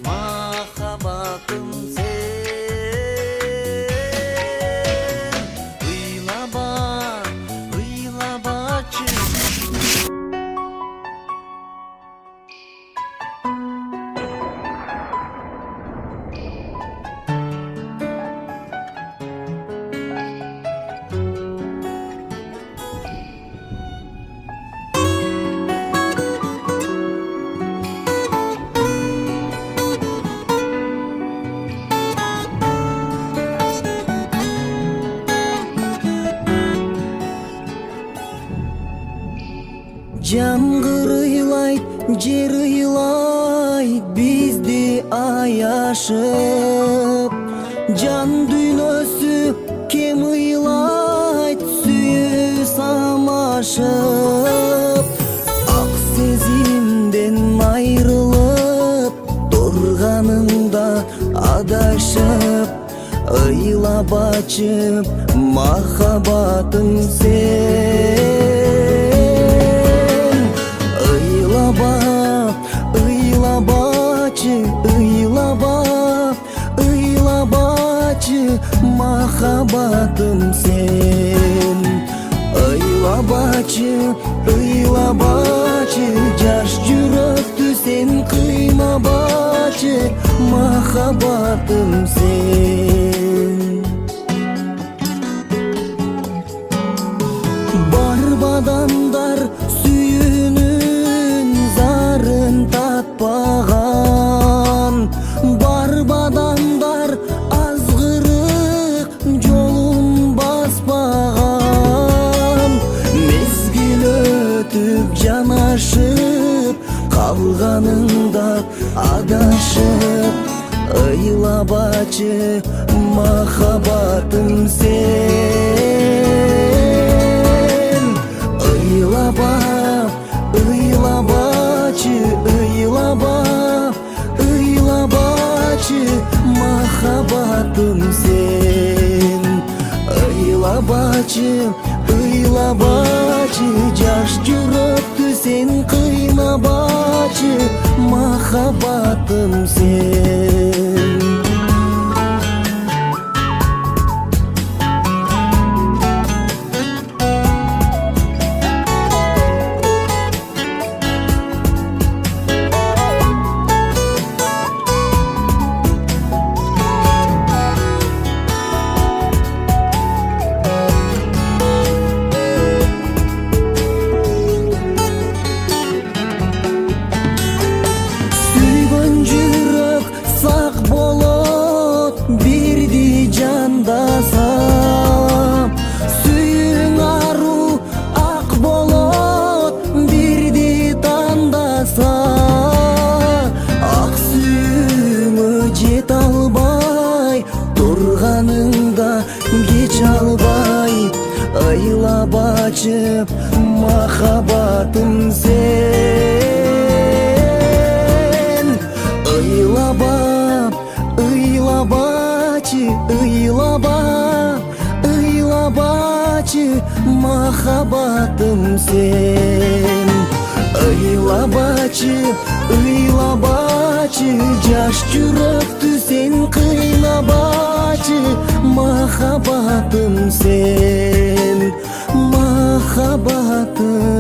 Махаббатым сен ыйлабачы. Жамгыр ыйлайт, жер ыйлайт, бизди аяшып. Жан дүйнөсү кем ыйлайт, сүйүү самашып. Ак сезимден айрылып, турганыңда адашып. Ыйлабачы махаббатым сен. Ыйлабачы махаббатым сен. Ыйлабачы жаш жүрөктү сен кыйнабачы махаббатым сен. Бар бадандар сүйүүнүн зарын татпаган, бар бадандар азгырык жолун баспаган. Мезгил өтүп жанашып, калганыңда адашып. Ыйлабачы махаббатым сен. Ыйлабачы махаббатым сен. Ыйлабачы жаш жүрөктү сен кыйнабачы махаббатым сен. Бирди жандаса, сүйүң ару ак болот, бирди тандаса. Ак сүйүңө жете албай, турганыңда кеч албай. Ыйлабачы махаббатым сен. Ыйлабачы махаббатым сен. Ыйлабачы жаш жүрөктү сен кыйнабачы махаббатым сен. Махаббатым